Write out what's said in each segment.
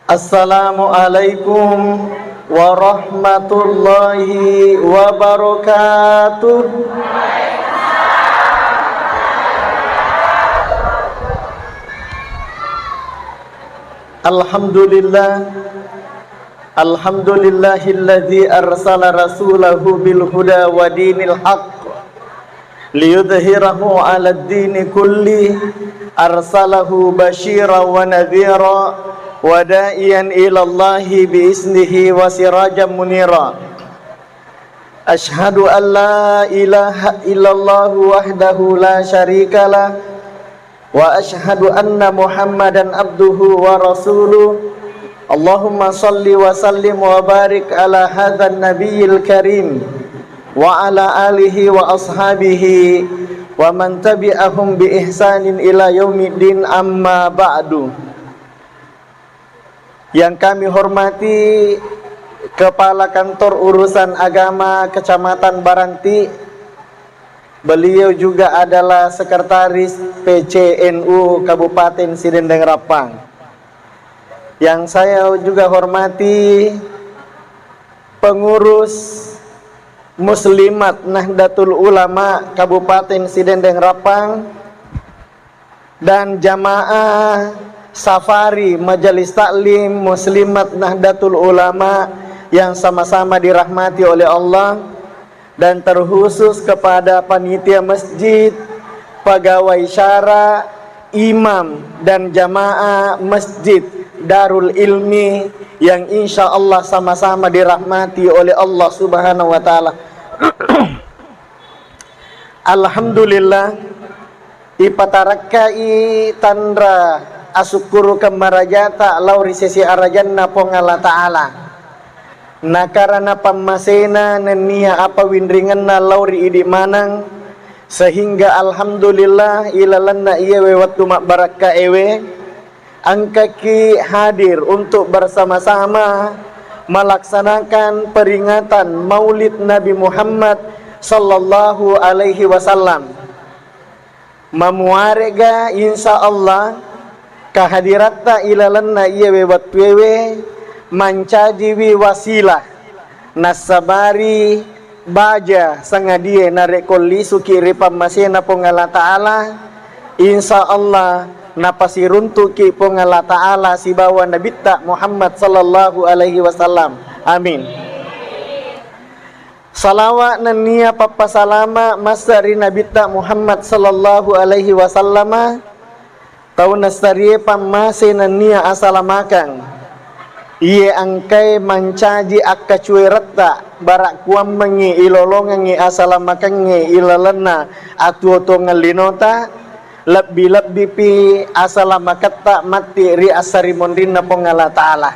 Assalamualaikum warahmatullahi wabarakatuh. Alhamdulillah, alhamdulillahilladzi arsala rasulahu bil huda wa dinil haqq liyudhhirahu 'alad dini kulli. Arsalahu basyira wa nadhira wa da'iyan ilallahi biiznihi wa sirajan munira. Ashhadu an la ilaha illallah wahdahu la syarikalah wa ashhadu anna Muhammadan abduhu wa rasuluh. Allahumma salli wa sallim wa barik ala hadzal nabiyil karim wa ala alihi wa ashabihi wa man tabi'ahum bi ihsanin ila yaumiddin, amma ba'du. Yang kami hormati Kepala Kantor Urusan Agama Kecamatan Baranti. Beliau juga adalah Sekretaris PCNU Kabupaten Sidendeng Rapang. Yang saya juga hormati pengurus Muslimat Nahdlatul Ulama Kabupaten Sidendeng Rapang dan jamaah safari Majelis Taklim Muslimat Nahdlatul Ulama yang sama-sama dirahmati oleh Allah, dan terkhusus kepada panitia masjid, pegawai syara, imam dan jamaah masjid Darul Ilmi yang insya Allah sama-sama dirahmati oleh Allah Subhanahu wa Ta'ala. Alhamdulillah, ipatarakai tandra asukuru kemarajata lauri sesi arajanna pongala ta'ala. Nakarana pamasena nenia apa windringanna lauri idi manang, sehingga alhamdulillah ilalanna iya wewatu mak baraka ewe angkaki hadir untuk bersama-sama melaksanakan peringatan Maulid Nabi Muhammad sallallahu alaihi wasallam. Mamuarega insyaallah kahadiratta ilalanna iya wewat wewe mancajiwi wasilah nasabari baja sangadie narekoli sukiri pamasena pongala ta'ala, insyaallah napasiruntuki pongala ta'ala si bawa nabita Muhammad sallallahu alaihi wasallam. Amin. Salawat nania papasalama masari nabita Muhammad sallallahu alaihi wasallam tau nastarie pamase nania asalamakan iye angkai mancaji akka cueretta barak kuam mengi ilolongan ngi asalamakan ngi ilalana atuoto ngalinota lebih pi asalamakatta mati ri asari mondrinna pongala ta'ala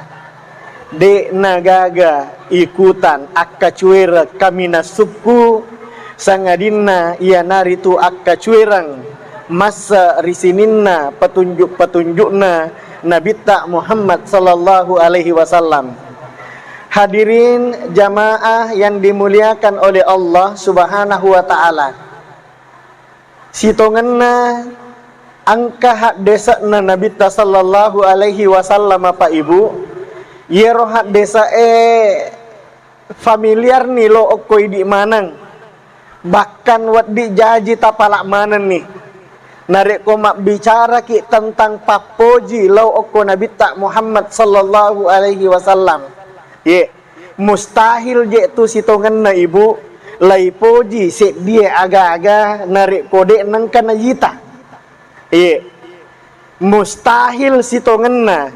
de nagaga ikutan akka cuera kamina suku sangadinna ia naritu akka cuerang masa risininna petunjuk-petunjukna Nabita Muhammad sallallahu alaihi wasallam. Hadirin jamaah yang dimuliakan oleh Allah Subhanahu wa Ta'ala, sitonganna angka hak desa na Nabita sallallahu alaihi wasallam Pak Ibu yero hak desa familiar nih lo okoi di manang, bahkan wat di jaji tapalak manan nih narek komak bicara ki tentang papoji lau okko nabita Muhammad sallallahu alaihi wasallam. Ye mustahil je tu sitongan na ibu lai poji sek dia aga-aga narek kode nang kana yita. Ye mustahil sitongan na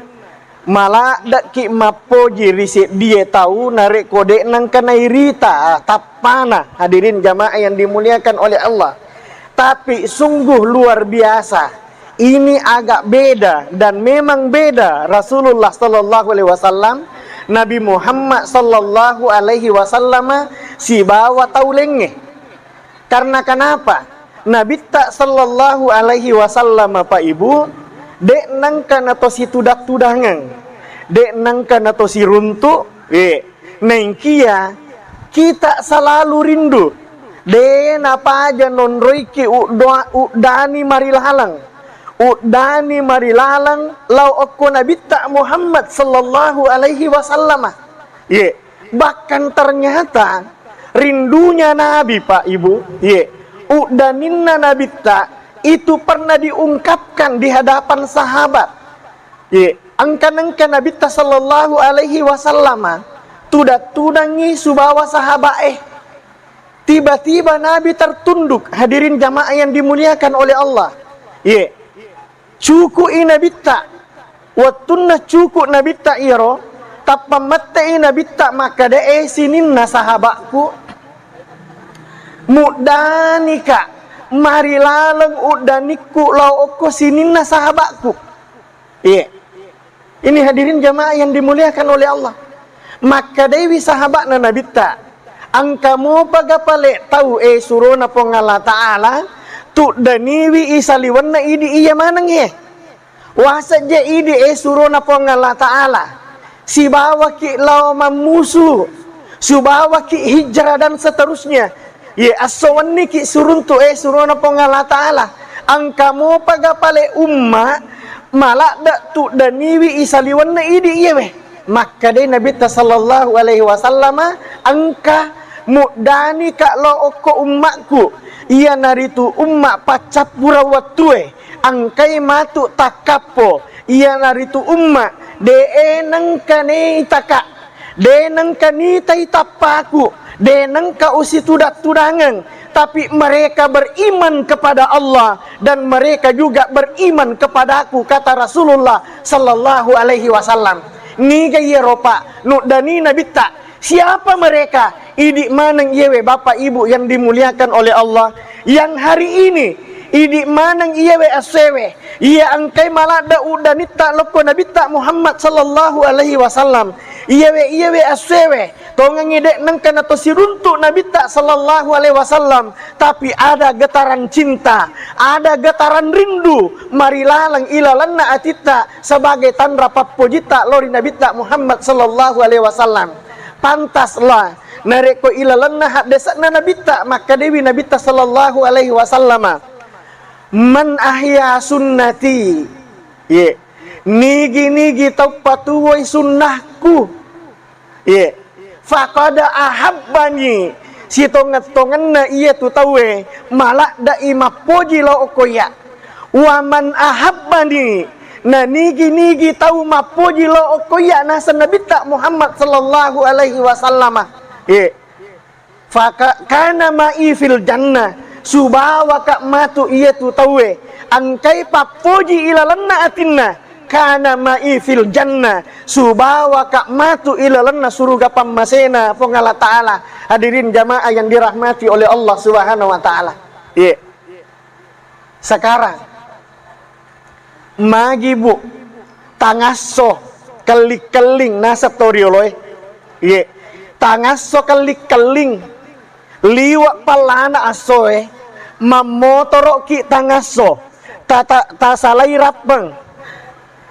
malah dak ki mapoji risek dia tahu narek kode nang kana irita tapana. Hadirin jamaah yang dimuliakan oleh Allah, tapi sungguh luar biasa. Ini agak beda dan memang beda. Rasulullah sallallahu alaihi wasallam, Nabi Muhammad sallallahu alaihi wasallam si bawa taulenge. Karena kenapa? Nabi tak sallallahu alaihi wasallam Pak Ibu dek nang kana to si tudak-tudangan, dek nang kana to si runtu, nengkia kita selalu rindu den apa aja non roiki udani maril halang udani marilalang lau okko Nabi tak Muhammad sallallahu alaihi wasallam. Ye, bahkan ternyata rindunya Nabi Pak Ibu, ye, udaninna Nabi tak itu pernah diungkapkan di hadapan sahabat. Ye, angka Nabi tak sallallahu alaihi wasallam tudangi subawa sahabat tiba-tiba Nabi tertunduk. Hadirin jamaah yang dimuliakan oleh Allah. Ye, cukup Nabi tak watunna cukup Nabi tak iro tappa matte Nabi tak maka de sininna sahabatku mudanika mari laleng udaniku lau oko sininna sahabatku. Ye, ini hadirin jamaah yang dimuliakan oleh Allah. Maka dewi sahabatna Nabi tak angkamu pagapale tahu surona pongala ta'ala tu daniwi isaliwanna idi iya manang ye wasaja idi surona pongala ta'ala si bawa ki lau mamusu si bawa ki hijrah dan seterusnya ye asawani ki suruntu surona pongala ta'ala angkamu pagapale umma malak dak tu daniwi isaliwanna idi iya weh. Maka deh Nabi sallallahu alaihi wasallam angka mudani kak lo oko ummakku iya naritu ummak pacap pura watue angkai matu takapo iya naritu ummak de nangkane taka de nangkani tai tapaku de nangka usi tudangan tapi mereka beriman kepada Allah dan mereka juga beriman kepadaku kata Rasulullah sallallahu alaihi wasallam. Ni gaya ropa nudani Nabi tak siapa mereka idik manang yewe bapak ibu yang dimuliakan oleh Allah yang hari ini idik manang yewe asewe ia angkai malada udanita loko Nabi tak Muhammad sallallahu alaihi wasallam yewe asewe tongang idek nangkan atau siruntuk Nabi tak sallallahu alaihi wasallam tapi ada getaran cinta ada getaran rindu marilalang ilalanna atita sebagai tanda papojita lori Nabi tak Muhammad sallallahu alaihi wasallam. Pantaslah nareko ilalanna hadesakna Nabi tak maka dewi Nabi tak sallallahu alaihi wasallam man ahya sunnati ye nigi tau patuwai sunnahku ye faqada ahabbani si tongan-tonganna iya tu tawe malak da imapoji lo okoya wa man ahabbani na nigi tahu mapoji lo okoya nasa Nabi tak Muhammad sallallahu alaihi wasallam ye faka kana ma'i fil jannah subawa kak matu iya tu tawe angkai papoji ilalanna atinna kana ma'i fil jannah subawa kak matu ilalanna suruga pammasena pongala ta'ala. Hadirin jamaah yang dirahmati oleh Allah subhanahu wa ta'ala ye sekarang magi bu tangaso kelik-keling nasab torioloy ye tangaso kelik-keling liwak palana asoe mamotoro ki tangaso tasalai rapeng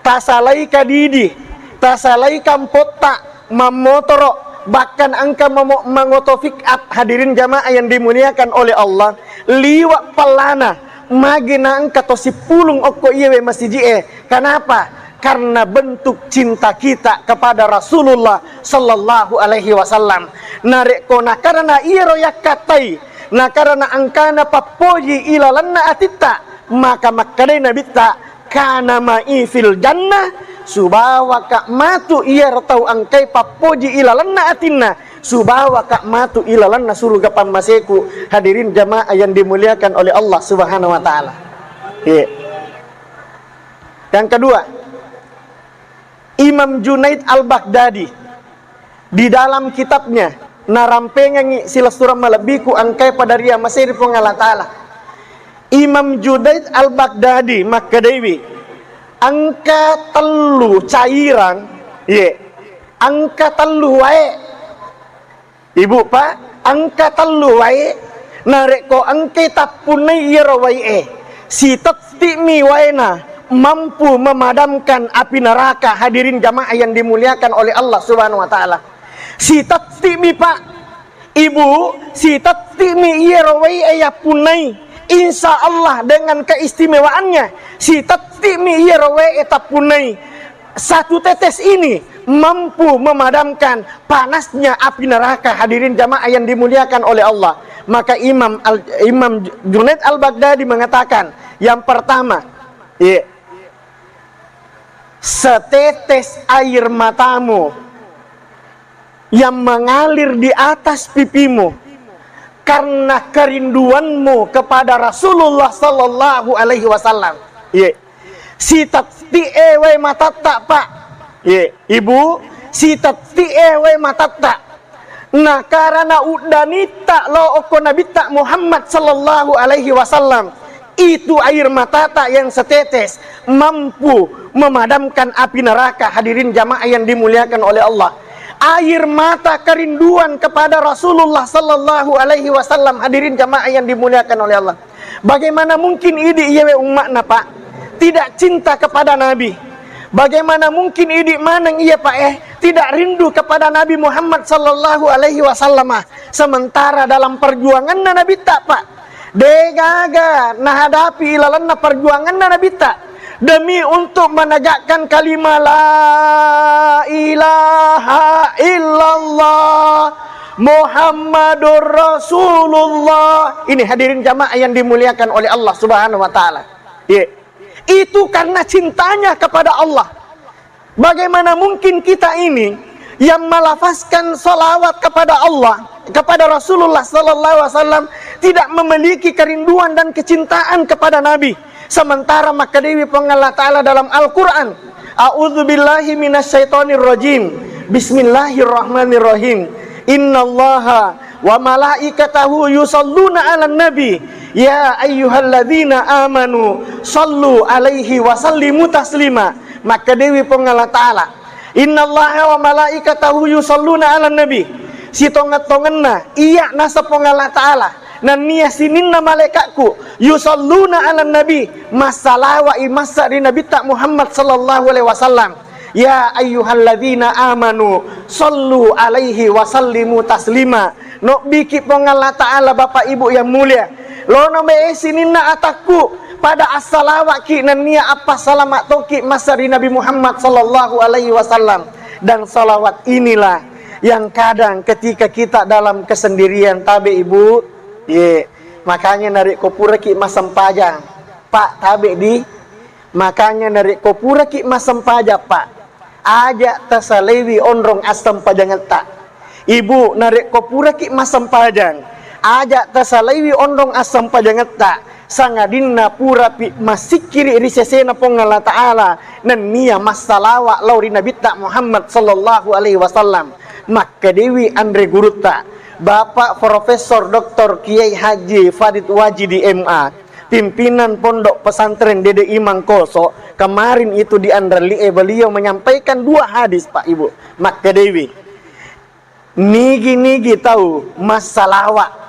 tasalai kadidi tasalai kampota mamotoro bahkan angka mangotofik up. Hadirin jamaah yang dimuliakan oleh Allah liwak palana magina angka to sipulung oko iwe masjid kenapa karena bentuk cinta kita kepada Rasulullah sallallahu alaihi wasallam narek kona karena iro yakatai na karena angkana papoji ilalanna atita maka makadai Nabi ta kana ma'i fil jannah subawa kak matu iya ratau angkai papoji ilalanna atinna subawa kak matu ilalanna surga pamaseku. Hadirin jamaah yang dimuliakan oleh Allah subhanahu wa ta'ala. Yang kedua, Imam Junaid al-Baghdadi di dalam kitabnya narampengangi silastura malabiku angkai pada ria masiri pengala ta'ala. Imam Junaid al-Baghdadi makadewi angka telu cairan angka telu wae ibu pak angka telu wae nareko angke tapunai iro wae si tetimi waena mampu memadamkan api neraka. Hadirin jamaah yang dimuliakan oleh Allah subhanahu wa ta'ala si tetimi pak ibu si tetimi iro wae ya punai insya Allah dengan keistimewaannya si tati mi rawe etapunai satu tetes ini mampu memadamkan panasnya api neraka. Hadirin jamaah yang dimuliakan oleh Allah. Maka Imam Junaid al-Baghdadi mengatakan, yang pertama, setetes air matamu yang mengalir di atas pipimu karena kerinduanmu kepada Rasulullah sallallahu alaihi wasallam. Si tati ewe matatta pak. Ibu, si tati ewe matatta. Nah, karena udanita lo oko nabita Muhammad sallallahu alaihi wasallam, itu air matata yang setetes mampu memadamkan api neraka. Hadirin jamaah yang dimuliakan oleh Allah. Air mata kerinduan kepada Rasulullah sallallahu alaihi wasallam. Hadirin jamaah yang dimuliakan oleh Allah. Bagaimana mungkin idi yewe umatna pak tidak cinta kepada Nabi? Bagaimana mungkin idi manang iya pak tidak rindu kepada Nabi Muhammad sallallahu alaihi wasallam, sementara dalam perjuangan Nabi tak pak degaga nah hadapi ilalanna perjuangan Nabi tak demi untuk menegakkan kalimat la ilaha illallah Muhammadur Rasulullah. Ini hadirin jamaah yang dimuliakan oleh Allah Subhanahu wa taala. Itu karena cintanya kepada Allah. Bagaimana mungkin kita ini yang melafazkan salawat kepada Allah, kepada Rasulullah sallallahu alaihi wasallam, tidak memiliki kerinduan dan kecintaan kepada Nabi? Sementara maka dewi Allah Ta'ala dalam Al-Quran, a'udzubillahi minasyaitonir rajim, bismillahirrahmanirrahim, innallaha wa malaikatahu yusalluna 'alan nabi ya ayyuhalladzina amanu sallu alaihi wa sallimu taslima. Maka dewi Allah Ta'ala, innallaha wa malaikatahu yusalluna 'alan nabi, si tongat-tongenna iya nasa Allah Ta'ala nan niya sininna malaikatku yusalluna 'alan nabi, masalawa imasa di nabi tak Muhammad sallallahu alaihi wasallam, ya ayyuhalladzina amanu sallu alaihi wa sallimu taslima. No biki Allah Ta'ala bapak ibu yang mulia, lo no me sininna ataku pada as-salawat ki nan niya apa salamat toki masa di Nabi Muhammad sallallahu alaihi wasallam. Dan salawat inilah yang kadang ketika kita dalam kesendirian tabe ibu, makanya narik kopura ki masam pajang pak tabe di, makanya narik kopura ki masam pajang pak aja tasalewi onrong asam pajangan tak. Ibu narik kopura ki masam pajang aja tasalewi onrong asam pajangan tak. Sangadinna pura pi masikiri risesena Allah Ta'ala nan niya masalawa lauri nabi tak Muhammad sallallahu alaihi wasallam. Maka dewi Andre Guruta Bapak Profesor Dr. Kiai Haji Fadid Waji di MA, pimpinan Pondok Pesantren Dede Imang Koso, kemarin itu di Andralie beliau menyampaikan 2 hadis Pak Ibu. Maka dewi nigi tahu masalawat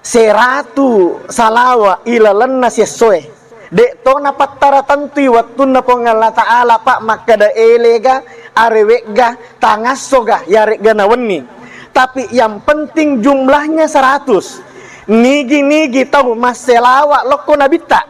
seratu salawa ilalanna sesuai dek tona patara tantui waktu na Allah Ta'ala pak. Maka da elega arewega tangasoga yarega naweni, tapi yang penting jumlahnya 100. Nigi tahu mas selawat loko nabita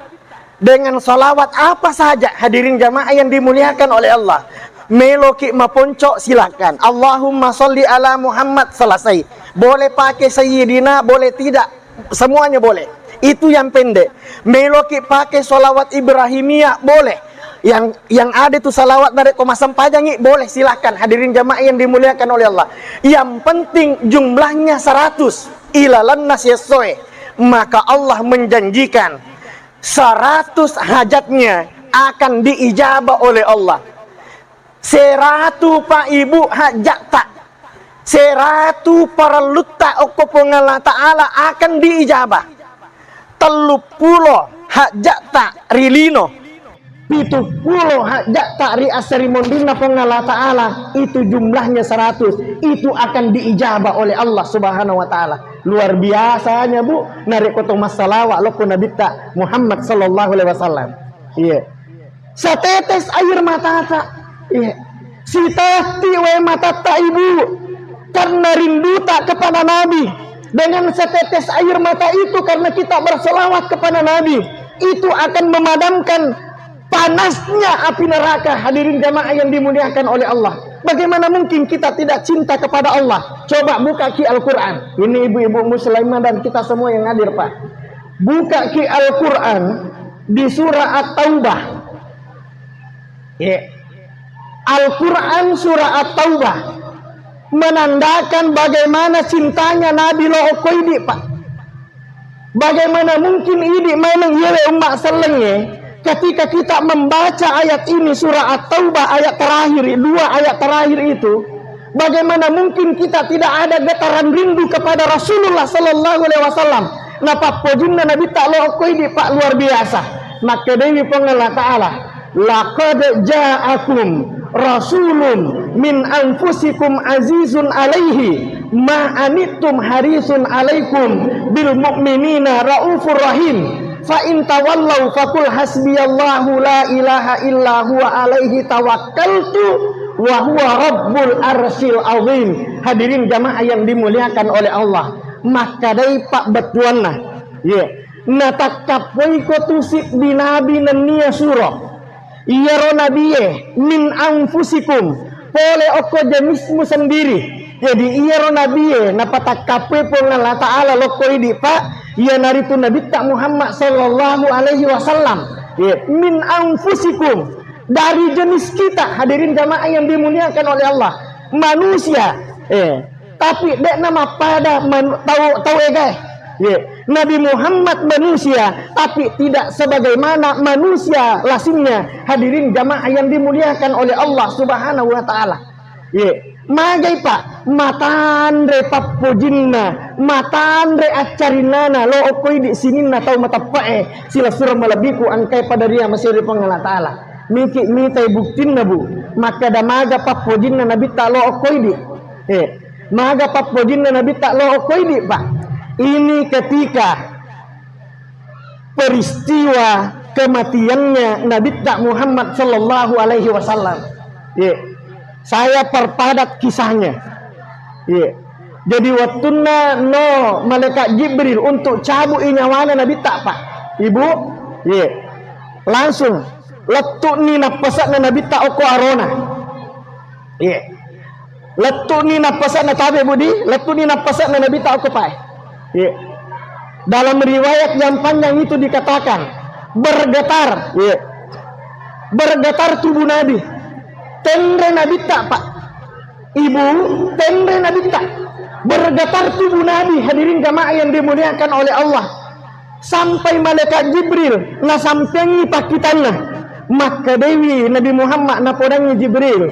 dengan salawat apa saja. Hadirin jamaah yang dimuliakan oleh Allah, meloki maponcok silakan. Allahumma sholli ala Muhammad, selesai. Boleh pakai sayyidina, boleh tidak, semuanya boleh. Itu yang pendek. Meloki pakai salawat Ibrahimiyah boleh. Yang ada itu salawat dari komasam pajangi boleh, silakan. Hadirin jamaah yang dimuliakan oleh Allah. Yang penting jumlahnya 100. Ilalan nasyesoe. Maka Allah menjanjikan 100 hajatnya akan diijabah oleh Allah. 100 pak ibu hajat tak, 100 paralutta okko Allah Ta'ala akan diijabah. 30 hajat tak rilino, 70 hajat tak ri asari mondina Allah Ta'ala, itu jumlahnya 100, itu akan diijabah oleh Allah Subhanahu wa Ta'ala. Luar biasanya bu, narik kotong masalawat loko nabi tak Muhammad sallallahu alaihi wasallam. Iya. Setetes air mata tak. Iya. Si tati we mata tak ibu, karena rindu tak kepada Nabi, Dengan setetes air mata itu karena kita berselawat kepada Nabi, itu akan memadamkan panasnya api neraka. Hadirin jamaah yang dimuliakan oleh Allah. Bagaimana mungkin kita tidak cinta kepada Allah? Coba buka ki Al-Quran. Ini ibu-ibu muslimah dan kita semua yang hadir, Pak. Buka ki Al-Quran di surah At-Taubah. Al-Quran surah At-Taubah menandakan bagaimana cintanya Nabi lo koidi, Pak. Bagaimana mungkin ini memang yele umat selenge ketika kita membaca ayat ini surah At-Taubah ayat terakhir, 2 ayat terakhir itu, bagaimana mungkin kita tidak ada getaran rindu kepada Rasulullah sallallahu alaihi wasallam. Napa pojinna Nabi tak lo koidi, Pak, luar biasa. Maka Dewi Pengelah Ta'ala, laqad ja'akum rasulun min anfusikum azizun alaihi ma anittum harisun alaikum bil mu'minina raufur rahim fa in tawallaw faqul hasbiyallahu la ilaha illa huwa alaihi tawakkaltu wa huwa rabbul arsyil azim. Hadirin jamaah yang dimuliakan oleh Allah, maka dai Pak betuanna natakapoi ko tusik binabi nania surah iya nabiye min anfusikum pole oko jenismu sendiri. Jadi iya nabiye napatakape pun Allah Ta'ala loko ini, Pak, iya naritu Nabi tak Muhammad sallallahu alaihi wasallam min anfusikum, dari jenis kita. Hadirin jamaah yang dimuliakan oleh Allah, manusia tapi dek nama pada tahu guys, Nabi Muhammad manusia tapi tidak sebagaimana manusia lazimnya. Hadirin jamaah yang dimuliakan oleh Allah Subhanahu wa taala. Magai Pak, matandre papojinna, matandre acarinana lo okoi di sininna tau matapae sila surah malabiku angkai pada dia masih di Pengelah Ta'ala. Miki mitai buktinna Bu, maka da maga papojinna Nabi tak lo okoi di. Maga papojinna Nabi tak lo okoi di, Pak. Ini ketika peristiwa kematiannya Nabi tak Muhammad sallallahu alaihi wasallam. Saya perpadat kisahnya. Jadi waktuna no malaikat Jibril untuk cabut nyawana Nabi tak, Pak. Ibu, langsung letuk ni napasakna Nabi tak oko arona. Letuk ni napasakna tabe budi, letuk ni napasakna Nabi tak oko pai. Dalam riwayat yang panjang itu dikatakan bergetar, bergetar tubuh Nabi. Tendre Nabi tak, Pak. Ibu, tendre Nabi tak. Bergetar tubuh Nabi. Hadirin jamaah yang dimuliakan oleh Allah. Sampai malaikat Jibril nasampengi pakitanna. Maka Dewi Nabi Muhammad napodangi Jibril.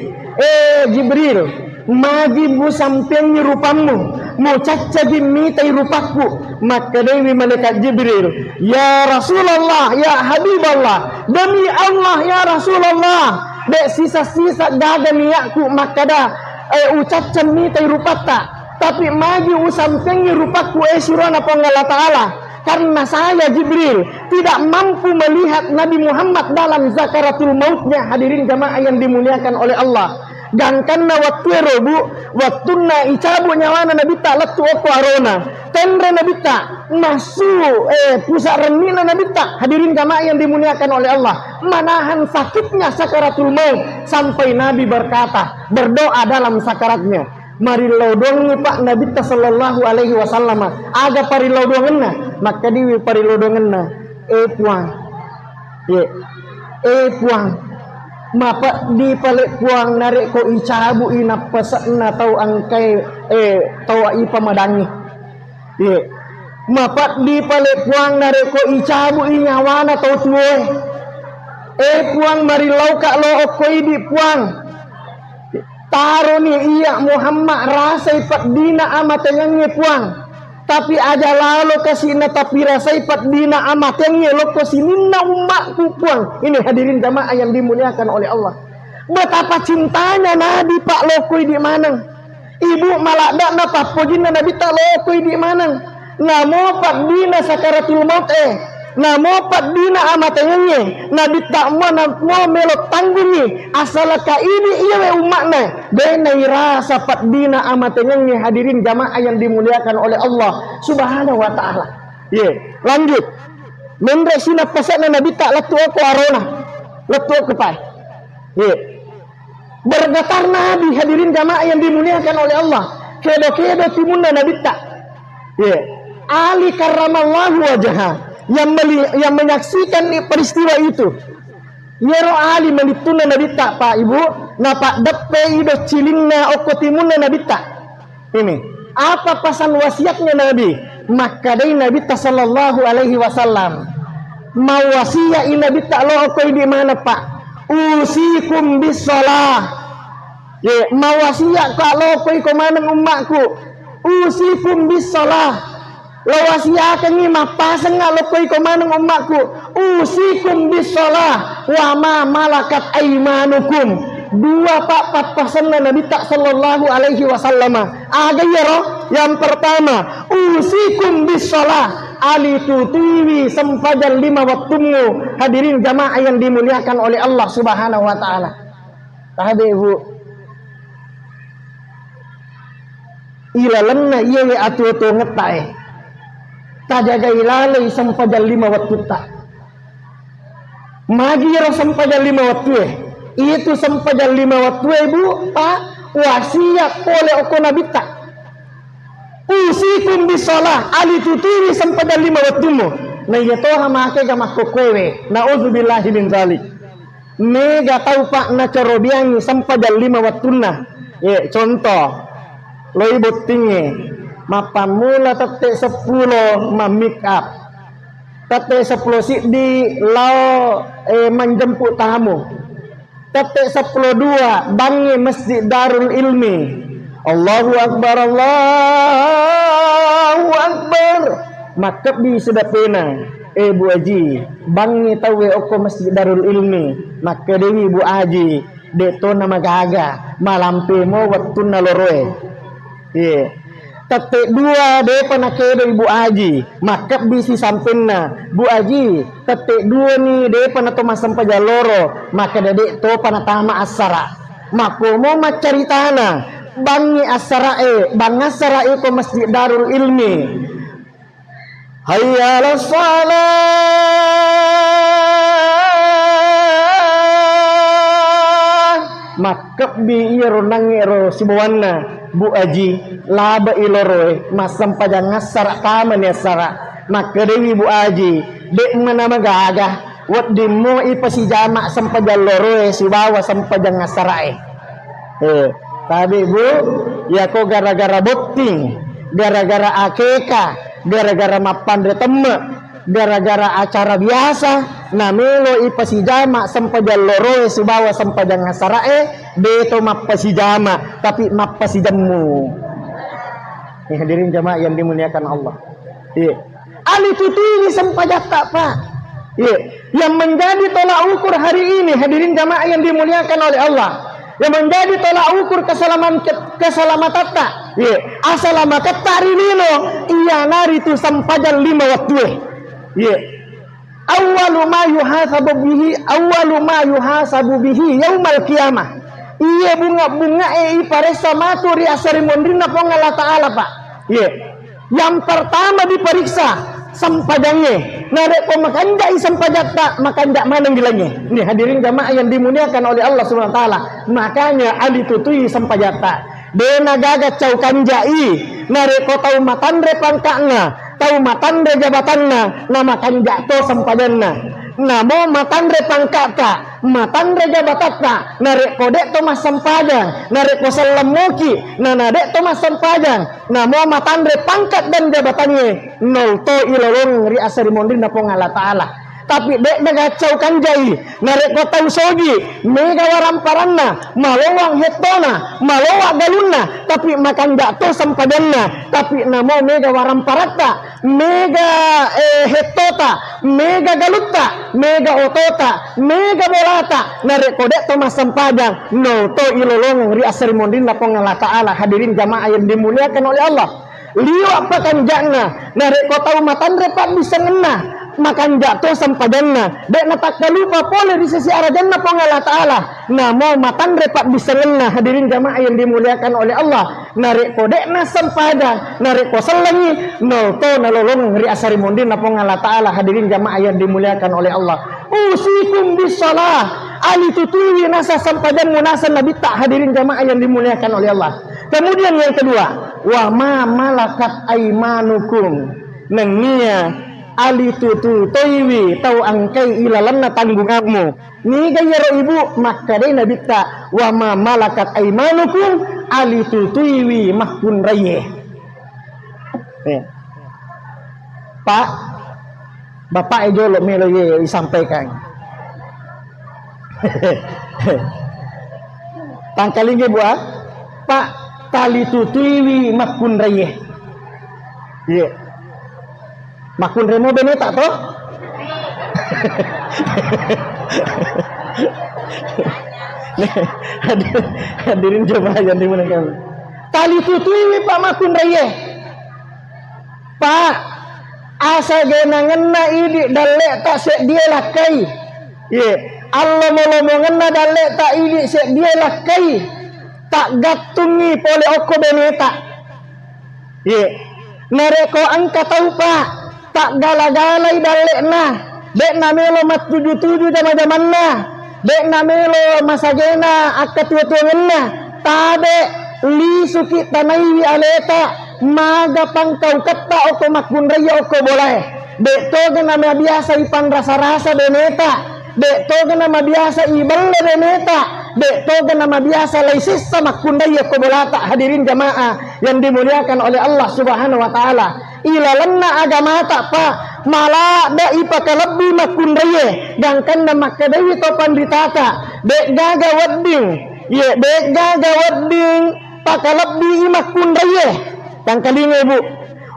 Jibril, magi bu sampengi rupamu, mau caca mitai rupaku. Maka Dewi malaikat Jibril, ya Rasulullah, ya Habiballah, demi Allah ya Rasulullah, dek sisa-sisa daga niatku maka dah ucapan mitai rupata, tapi magi usampengi rupaku surana Pengelah Ta'ala. Karena saya Jibril tidak mampu melihat Nabi Muhammad dalam zakaratul mautnya. Hadirin jamaah yang dimuliakan oleh Allah. Dan karena waktu robu, waktu na icabu nyawana Nabi tak letu opo arona, tendre Nabi tak masuk pusat remina Nabi tak. Hadirin jamaah yang dimuliakan oleh Allah, menahan sakitnya sakaratul maut sampai Nabi berkata, berdoa dalam sakaratnya, mari lodongi Pak Nabi sallallahu alaihi wasallam aga pari lodongenna. Maka diwi pari lodongenna puang puang mapa di palik puang narik ko icabu ina pesakna tau angkai tau ipa madangi mapa di palik puang narik ko icabu inyawana tau tuwe puang mari lauka lo okoi di puang taro ni iya Muhammad rasai pat dina amatengnya puang, tapi aja lalu kasina tapi rasai pat dina amatengnya lo kasina umatku puang. Ini hadirin jamaah yang dimuliakan oleh Allah. Betapa cintanya Nabi Pak lokoi di mana? Ibu malak napa pojina Nabi tak lokoi di mana? Namo pak dina sakaratul maut namo padina amatenge nabi tak mo melok tanggungi asalaka ini iya umatna benai rasa padina amatenge. Hadirin jamaah yang dimuliakan oleh Allah Subhanahu wa taala. Lanjut. Mendra sina pasana nabi tak latu aku arona. Latu aku pai. Bergetar nabi, hadirin jamaah yang dimuliakan oleh Allah. Kedo-kedo timunna nabi tak. Ali karramallahu wajah yang menyaksikan peristiwa itu. Yero ali melituna nabi tak pak ibu, napa depe ido cilingna okotimunna nabi tak. Ini apa pesan wasiatnya nabi? Maka dari nabi sallallahu alaihi wasallam mau wasiat nabi tak lo okoi di mana pak? Usikum bisalah. Mau wasiat kalau okoi komanang umatku. Usikum bisalah. Lawasiakan ni mapasang nga lokoy komanong umakku. Usikum bisalah wa ma malakat aimanukum. Dua pak papasan na Nabi tak sallallahu alaihi wasallam. Aga yaro. Yang pertama, usikum bisalah ali tutiwi sempadan 5 waktumu. Hadirin jamaah yang dimuliakan oleh Allah Subhanahu wa taala. Tahabe ibu. Ilalanna iye atu-atu ngetae. Tajaga ilalai sampadan 5 waktu tak. Magiro sampadan 5 waktu itu sampadan 5 waktu ibu pak wasiat oleh oko nabi tak. Usikum bisalah ali tuturi sampadan 5 waktumu. Na iya toha make ga makokowe. Nauzubillahi min zalik. Mega tau pak na carobiang sampadan 5 waktuna. Contoh lo ibu tinggi mapamula tate 10 make up tate 10 di lao menjemput tamu tate 10 bangi masjid Darul Ilmi. Allahu Akbar Allahu Akbar makap di sedapena Bu Haji bangi tawe oko masjid Darul Ilmi maka dewi Bu Haji deto nama gaga malampe mo waktu naloroe Tate 2 de panakedo Ibu Haji makap bisi sampinna Bu Haji tate 2 ni de panato masampa jaloro maka dede to panatama asara mako mo macaritana bangi asara bang asara ko masjid Darul Ilmi hayya 'alas shalah makap bi iro nangero sibawanna Bu Haji laba iloroe masam pajang ngasara kaman ya sara maka dewi Bu Haji dek mana magaga wat demo ipasi jamak sampajang loroe si bawa sampajang ngasarae tadi Bu ya ko gara-gara botting gara-gara akeka gara-gara mapandre temme gara-gara acara biasa namelo ipasi jamak sampajang loroe si bawa sampajang ngasarae beto mapasi jamak tapi mapasi jammu. Hadirin jamaah yang dimuliakan Allah. Ali tutini sempajata pak. Yang menjadi tolak ukur hari ini hadirin jamaah yang dimuliakan oleh Allah. Yang menjadi tolak ukur keselamatan. Asalamat tarilino iya nari tu sempadan 5 waktu. Awwalu ma yuhasabu bihi yaumal qiyamah. Iya bunga-bunga iparesa maturi asari mondrina ponga Allah Ta'ala pak. Yang pertama diperiksa sampadangnya. Narek pemakanja sampajata makanja manang gilanya. Ini hadirin jamaah yang dimuliakan oleh Allah Subhanahu wa taala. Makanya ali tutui sampajata. Dena gaga cau kanjai. Narek ko tau matandre pangkana, tau matandre jabatanna, nama kanja to sampadanna. Namo matandre pangkaka, matandre jabatata, narek kodek to mas sampadan, narek ko salamoki, nanadek to mas sampadan, namo matandre pangkat dan jabatannya, nol to ilalong ri asari mondri na pong Allah Ta'ala. Tapi dek nagacau kanjai, narek ko tau sogi, mega waramparanna, malowang hetona, malowak galunna, tapi makan to sampadanna, tapi namo mega waramparata, mega hetota, mega galutta, mega otota, mega bolata, narek kodek to mas sampadan, no to ilolong ri asari mondin lapong Allah Ta'ala. Hadirin jamaah yang dimuliakan oleh Allah. Liu apa kan jana narek ko tau matandre pak bisa ngena makan jatuh sampadanna dek na tak lupa pole di sisi arajanna pong Allah Ta'ala namo matan repat bisengenna. Hadirin jamaah yang dimuliakan oleh Allah, narik ko dek na sampada narik ko selengi no to nalolong ri asari mundin na pong Allah Ta'ala. Hadirin jamaah yang dimuliakan oleh Allah, usikum bisalah ali tutuwi nasa sampadan munasa nabi tak. Hadirin jamaah yang dimuliakan oleh Allah. Kemudian yang kedua, wa ma malakat aimanukum nenia ali tutu toiwi tau angkai ilalanna tanggunganmu ni gayaro ibu maka dai nabi ta wa ma malakat aimanukum ali tutuiwi mahkun raye. Pak bapak ejo lo melo ye disampaikan tangkalinge buat Pak tali tutuiwi mahkun raye. Ye makun remo bene tak toh? Hadirin jemaah yang dimuliakan. Tali tutui Pak makun raya. Pak asa genangenna idi dalek tak sek dia lakai. Ye, Allah mau ngena dalek tak idi sek dia lakai. Tak gatungi pole oko bene tak. Ye, nareko angka tahu Pak. Tak gala-galai dalek nah dek namelo mat 77 zaman nah dek namelo masagena akat tua-tua nah tade li suki tanai wi aleta maga pangkau kata oko makun raya oko boleh dek to nama biasa ipan rasa-rasa beneta dek to nama biasa ibal beneta dek to nama biasa laisis sama makun raya oko bolata. Hadirin jamaah yang dimuliakan oleh Allah Subhanahu wa taala, ilalanna agama tak Pak malah da ipaka lebih makun raya gangkan na makadai topan ditata dek gaga wedding ye dek gaga wedding paka lebih makun raya tangkalinge bu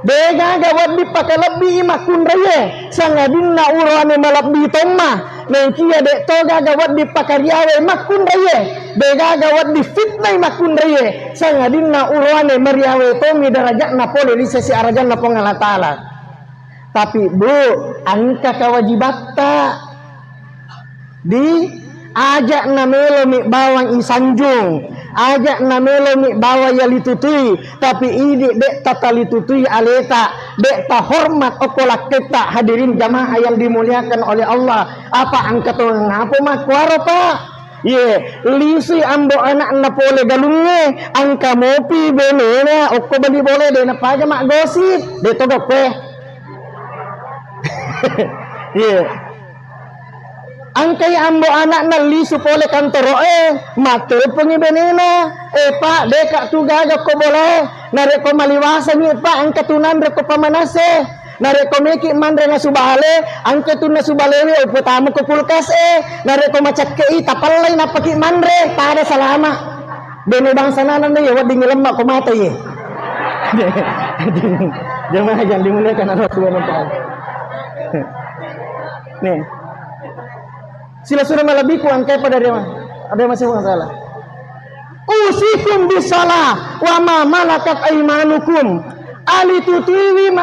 dek gaga wedding paka lebih makun raya sangadinna urane malabbi tomma nengkia dek to gaga wedding pakariawe makun raya dek gaga wedding fitnah makun raya sangadinna urane mariawe tomi darajatna pole di sisi arajanna pong Allah Ta'ala. Tapi bu, angka kewajibat tak di ajak namelo mi bawang isanjung, ajak namelo mi bawa yali tutui, tapi ini dek tatali tutui aleta, dek ta hormat okolak kita. Hadirin jamaah yang dimuliakan oleh Allah, apa angka tu ngapo makwaro Pak? Ye, lisi ambo anak na pole galungnya, angka mopi benena, oko beli boleh dena paja mak gosip, de togok pe. Yeah. Angkai ambo anak na lisu pole kantoro mate pengi benena Pak deka tu gaga ko boleh nareko maliwasa ni Pak angka tunan reko pamanase nareko meki mandre na subale angka tu na subale upo tamu ko kulkas nareko macak kei tapalay na paki mandre pada salama bene bangsa nanan ya wadi ngilemak ko mata ye. Jemaah yang dimuliakan Allah Subhanahu wa taala. Nih, sila surah malabiku angkai pada dia ada masih masalah. Usikum bisalah wa ma malakat aimanukum ali tutuwi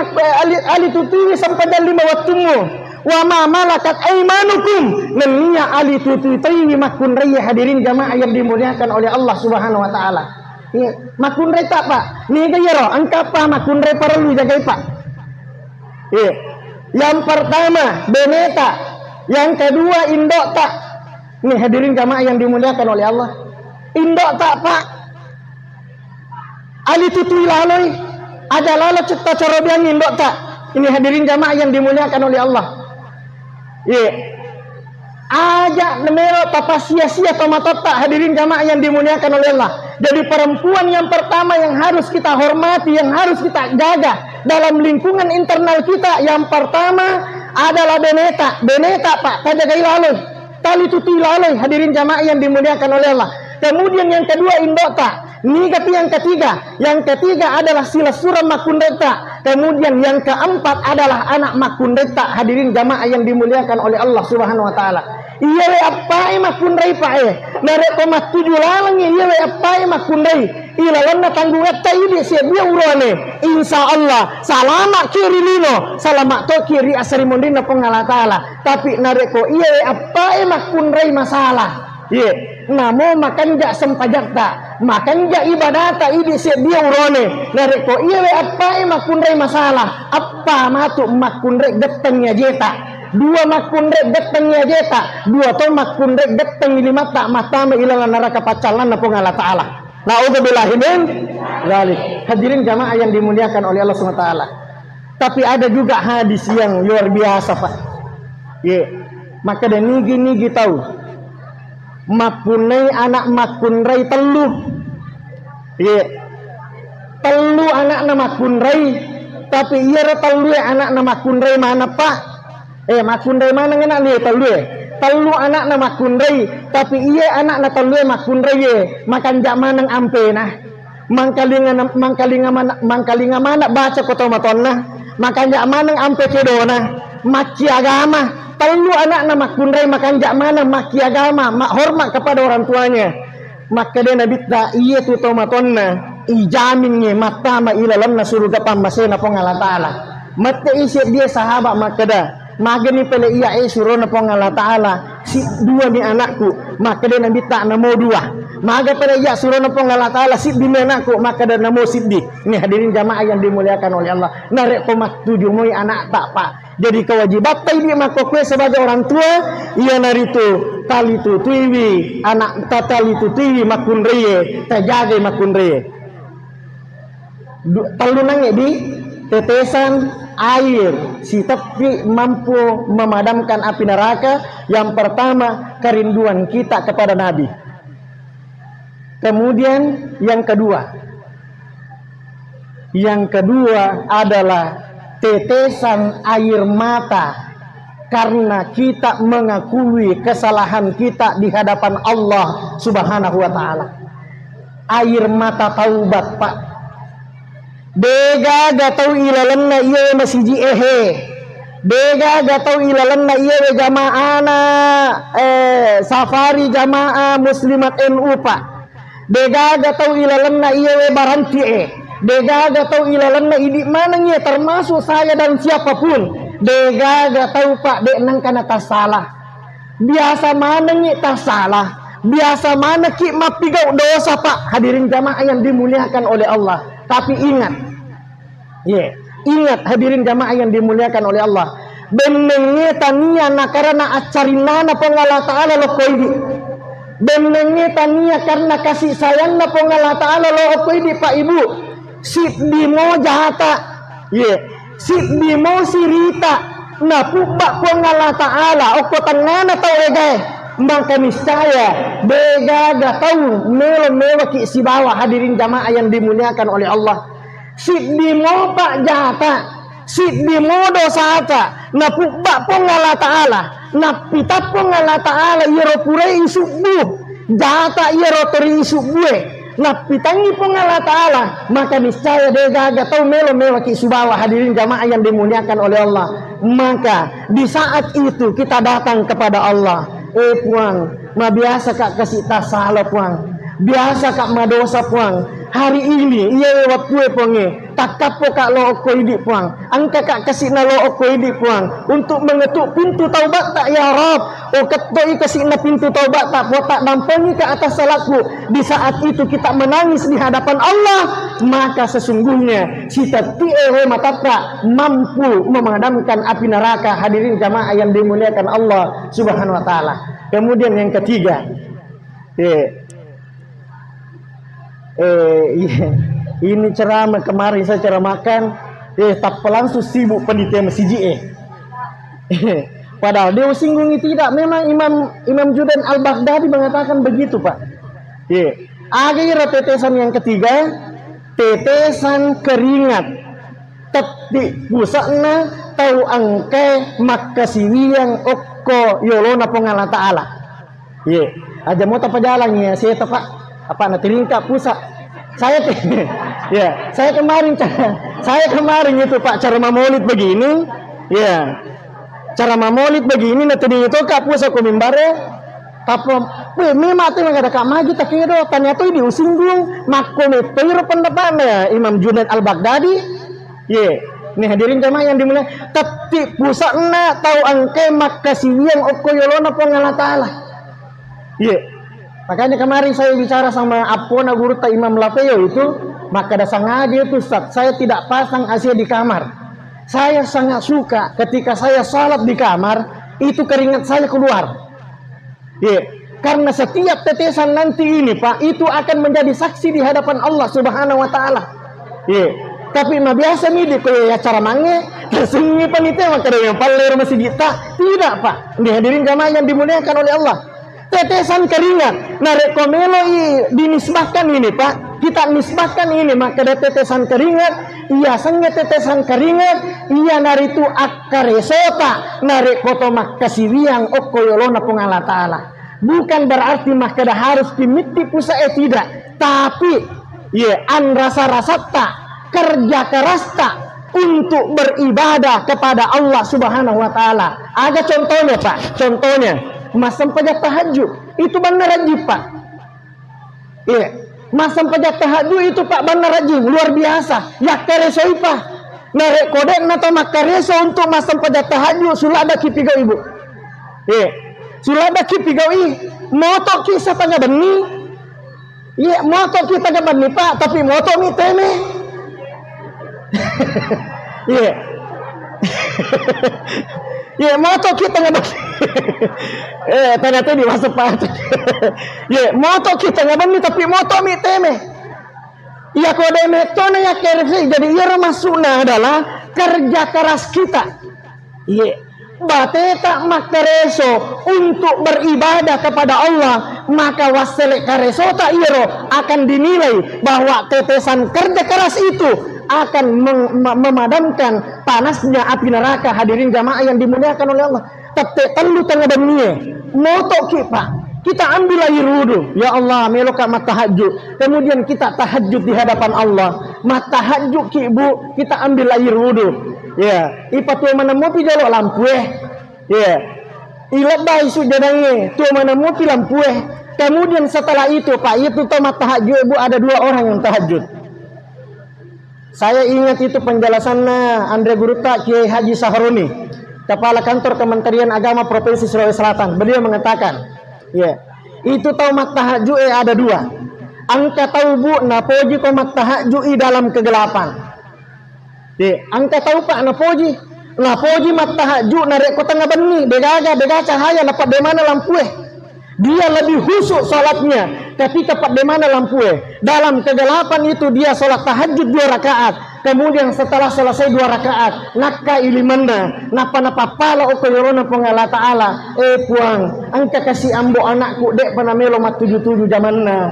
sampai dalam 5 waktumu wa ma malakat aimanukum nenia ali tutuwi makun raya. Hadirin jamaah yang dimuliakan oleh Allah Subhanahu wa taala. Makun raya tak Pak? Ni gaya roh angka apa makun raya perlu jaga Pak. Yang pertama beneta, yang kedua indok tak. Nih hadirin jamaah yang dimuliakan oleh Allah, indok tak Pak? Ali tutui laloi, ada lalat cipta carobian indok tak? Ini hadirin jamaah yang dimuliakan oleh Allah. Ajak nemero tapa sia-sia tomatota. Hadirin jamaah yang dimuliakan oleh Allah. Jadi perempuan yang pertama yang harus kita hormati, yang harus kita jaga dalam lingkungan internal kita, yang pertama adalah beneta. Beneta Pak, tajagai laloi, tali tutui laloi. Hadirin jamaah yang dimuliakan oleh Allah. Kemudian yang kedua indota. Yang ketiga adalah silasurah makundeta. Kemudian yang keempat adalah anak makundeta. Hadirin jamaah yang dimuliakan oleh Allah Subhanahu wa taala. iya we apa makun rai pak narek ko mat tujuh lalang iya we apa makun rai ilalan na tanggung etta ini sia dia urone insya Allah salamat kiri lino salamat to kiri asari mondina pengala taala tapi narek ko iya we apa makun rai masalah iya namo makan jak sempajak tak makan jak ibadah tak ini sia dia urone narek ko iya we apa makun rai masalah apa matuk makun rai getengnya jeta dua makun rek getengnya jeta dua to makun rek geteng lima tak mata ilang neraka pacalan na pengala taala naudzubillahi min dzalik. Hadirin jamaah yang dimuliakan oleh Allah Subhanahu wa taala. Tapi ada juga hadis yang luar biasa Pak. Maka dan nigi tahu makunai anak makun rai telu. Telu anak na makun rai tapi iya telu anak na makun rai mana Pak? Makun rai mana ngena ni telu anak na makun rai tapi iya anak na telu makun rai makan jak manang ampe nah mangkalinga mana baca koto matonna makan jak manang ampe kedona maki agama telu anak na makun rai makan jak mana maki agama hormat kepada orang tuanya maka dia nabi ta iya tu to matonna ijaminnya mata ma ilalan na surga pambasena pengala taala mate isi dia sahabat maka dah magani pele iya suruh na pengala taala si dua ni anakku maka dia nabi tak namo dua maga pele iya suruh na pengala taala si bini anakku maka dia namo siddiq. Ini hadirin jamaah yang dimuliakan oleh Allah narek komat tujuh moi anak tak Pak jadi kewajiban ini maka kue sebagai orang tua iya naritu tali tu tuiwi anak tatali tu tuiwi makun reye terjaga makun reye telu nange di tetesan air si tepi mampu memadamkan api neraka. Yang pertama kerinduan kita kepada Nabi, kemudian yang kedua adalah tetesan air mata karena kita mengakui kesalahan kita di hadapan Allah Subhanahu wa taala. Air mata taubat Pak. Bega gatau ilalanna iya masiji bega gatau ilalanna iya jamaana safari jamaah muslimat NU Pak. Bega gatau ilalanna iya baranti bega gatau ilalanna idik mana nya termasuk saya dan siapapun bega gatau Pak dek nang kana tas salah biasa mana nya tas salah biasa mana ki mapigau dosa Pak. Hadirin jamaah yang dimuliakan oleh Allah. Tapi ingat, ingat hadirin jamaah yang dimuliakan oleh Allah. Benenge tania nakarana acarinana pengala taala lo koidi. Benenge tania karena kasih sayang na pengala taala lo koidi Pak Ibu. Sip dimo jahata, sip dimo sirita. Na pubak pengala taala oko tangana tau maka niscaya bega gatau melo ki si bawah. Hadirin jamaah yang dimuliakan oleh Allah. Sip dimo pak jata, sip dimo dosata, na pubak pengala taala, na pita pengala taala yero purei subuh, jata yero tori subuh, na pitangi pengala taala, maka niscaya bega gatau melo ki si bawah. Hadirin jamaah yang dimuliakan oleh Allah. Maka di saat itu kita datang kepada Allah. Puang, ma biasa kak kasih tas salah puang, biasa kak ma dosa puang. Hari ini iya lewat kue puange, tak kapo kak lo oko hidup puang, angka kak kasih na lo oko hidup puang, untuk mengetuk pintu taubat tak ya Rob. Oh ketoi kasih na pintu taubat tak, tak dampangi ke atas salahku. Di saat itu kita menangis di hadapan Allah, maka sesungguhnya si teti matata mampu memadamkan api neraka. Hadirin jamaah yang dimuliakan Allah Subhanahu wa taala. Kemudian yang ketiga, ini ceramah kemarin saya ceramahkan, tak langsung sibuk pendidikan masjid. Padahal dia singgungi tidak. Memang Imam Junaid Al-Baghdadi mengatakan begitu Pak. Akhirnya tetesan yang ketiga, tetesan keringat tetik pusakna tahu angke makasiwiang okko yolona pengala taala. Aja mau tapa jalan ya saya tepak apa nanti ringkap pusat. Saya kemarin itu Pak ceramah maulid begini. cara mamolit begini na tadi itu kapus aku mimbare tapi memang tu ada kak magi tak kira tanya tu diusinggung makom itu pendapatnya Imam Junaid Al-Baghdadi ni hadirin jamaah yang dimulai tapi pusatna tahu angke makasiwiang okoyolona pengala ta'ala makanya kemarin saya bicara sama apona guru ta Imam Lapeo itu maka ada sengaja itu Ustaz saya tidak pasang AC di kamar saya sangat suka ketika saya salat di kamar itu keringat saya keluar karena setiap tetesan nanti ini Pak itu akan menjadi saksi di hadapan Allah Subhanahu wa taala. Tapi mah biasa nih ya cara mange tersengi panitia maka yang paler masih kita tidak Pak. Dihadirin jamaah yang dimuliakan oleh Allah. Tetesan keringat narek komelo dinisbahkan ini Pak. Kita nisbahkan ini maka ada tetesan keringat iya sangat tetesan keringat iya naritu akaresota narek koto makasiwiang okoyolona pengala ta'ala bukan berarti makada harus dimiti pusae tidak tapi an rasa-rasa tak kerja keras tak untuk beribadah kepada Allah Subhanahu wa ta'ala ada contohnya Pak contohnya masam pajak tahajud itu benar rajin Pak masam pajak tahajud itu Pak benar rajin luar biasa ya keresoi Pak narek kode atau makareso untuk masam pajak tahajud sulada kipiga ibu sulada kipiga moto kisah tengah beni moto kita tengah beni Pak tapi moto mi teme moto kita nggak ternyata di masa Pak moto kita nggak beni tapi moto mi teme kode metode ya kerja jadi masuknya adalah kerja keras kita bateta makareso untuk beribadah kepada Allah maka wasele kareso tak iro akan dinilai bahwa tetesan kerja keras itu akan memadamkan panasnya api neraka hadirin jamaah yang dimuliakan oleh Allah tete telu tengah dunia moto kita ambil air wudu ya Allah meloka mata tahajud kemudian kita tahajud di hadapan Allah mata tahajud ibu kita ambil air wudu ipatu menemupi jaluk lampu ilabai sujadannya tu menemupi lampu kemudian setelah itu Pak itu tamat tahajud ibu ada 2 orang yang tahajud saya ingat itu penjelasannya Andre Guruta Kiai Haji Saharoni Kepala Kantor Kementerian Agama Provinsi Sulawesi Selatan beliau mengatakan itu tamat tahajud ada 2 angka tahu bu napoji tamat tahajud dalam kegelapan angka tahu Pak napoji mat tahajud narek kota ngabeni bega cahaya dapat di mana lampu dia lebih khusyuk salatnya ketika pada di mana lampu dalam kegelapan itu dia salat tahajud 2 rakaat kemudian setelah selesai 2 rakaat nakka ilimanda napa pala okoyorona pengala ta'ala puang angka kasih ambo anakku dek panamelo mat 77 zamanna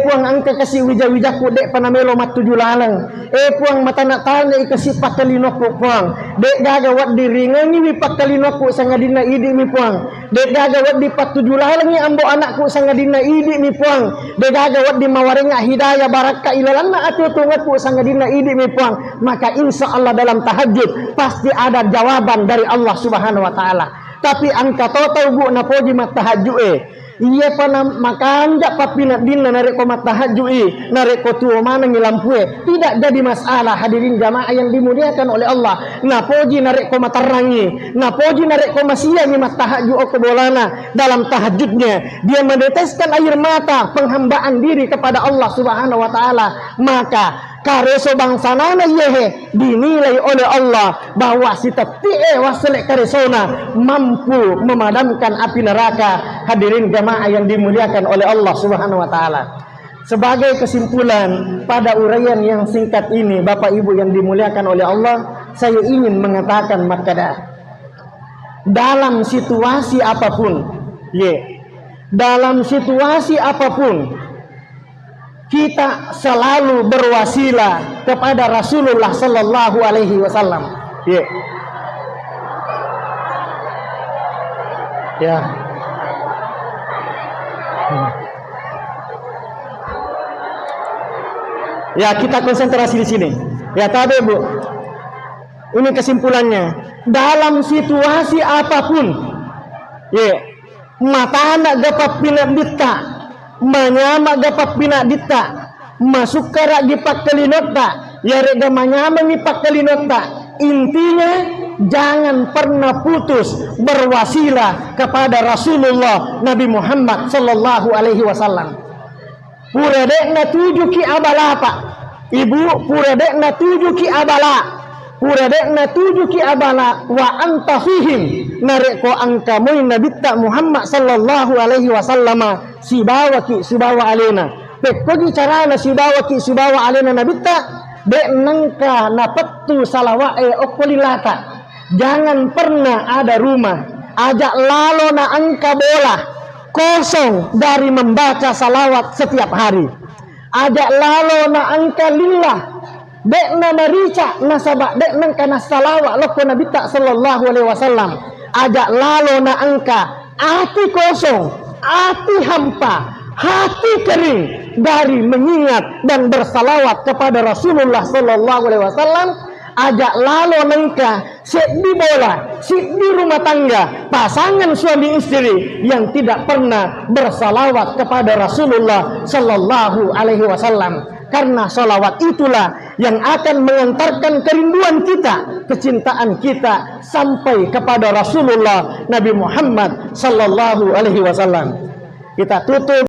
puang angka kasih wija-wijaku dek panamelo mat 7 lalang puang mata nak tanya ikasih pakalinoku puang dek gagawat diringani mi pakalinoku sangadina idi mi puang dek gagawat di 47 lalang ni ambo anakku sangadina idi mi puang dek gagawat di mawarenga hidayah baraka ilalanna atu tungatku sangadina idi mi puang maka insya Allah dalam tahajud pasti ada jawaban dari Allah Subhanahu wa ta'ala tapi angka total bu napoji mat tahajud iya panam makan jak papina dinna narek komat tahajud narek kotu mana ngilampue tidak jadi masalah hadirin jamaah yang dimuliakan oleh Allah napoji narek komat terangi napoji narek komat siang mat tahajud okobolana dalam tahajudnya dia meneteskan air mata penghambaan diri kepada Allah Subhanahu wa ta'ala maka kareso bangsanana yehe dinilai oleh Allah bahwa si tetie waselek karesona mampu memadamkan api neraka hadirin jamaah yang dimuliakan oleh Allah Subhanahu wa ta'ala. Sebagai kesimpulan pada uraian yang singkat ini Bapak Ibu yang dimuliakan oleh Allah, saya ingin mengatakan makada dalam situasi apapun dalam situasi apapun kita selalu berwasilah kepada Rasulullah sallallahu alaihi wasallam. Ya, kita konsentrasi di sini. Ya, tadi Bu. Ini kesimpulannya. dalam situasi apapun. Ya, mata anak gapak pinak ditta, manyama gapak pinak ditta, masuk karak gipak kelinota, ya rega manyama gipak kelinota. Intinya jangan pernah putus berwasilah kepada Rasulullah Nabi Muhammad sallallahu alaihi wasallam. Puradekna tuju ki abala pak, ibu puradekna tuju ki abala, puradekna tuju ki abala wa anta fihim, nareko angka moy Nabi Muhammad sallallahu alaihi wasallam sibawa alena. Pekko carana sibawa alena Nabi dek nangka napettu salawae okolilata. Jangan pernah ada rumah ajak lalo na angka bola kosong dari membaca salawat setiap hari. Ajak lalo na angka lillah dek na marica nasabak dek nangka nasalawat loko Nabi sallallahu alaihi wasallam. Ajak lalo na angka hati kosong, hati hampa, hati kering dari mengingat dan bersalawat kepada Rasulullah sallallahu alaihi wasallam. Ajak lalo nengka sit di bola, sit di rumah tangga, pasangan suami istri yang tidak pernah bersalawat kepada Rasulullah sallallahu alaihi wasallam. Karena salawat itulah yang akan mengantarkan kerinduan kita, kecintaan kita sampai kepada Rasulullah Nabi Muhammad sallallahu alaihi wasallam. Kita tutup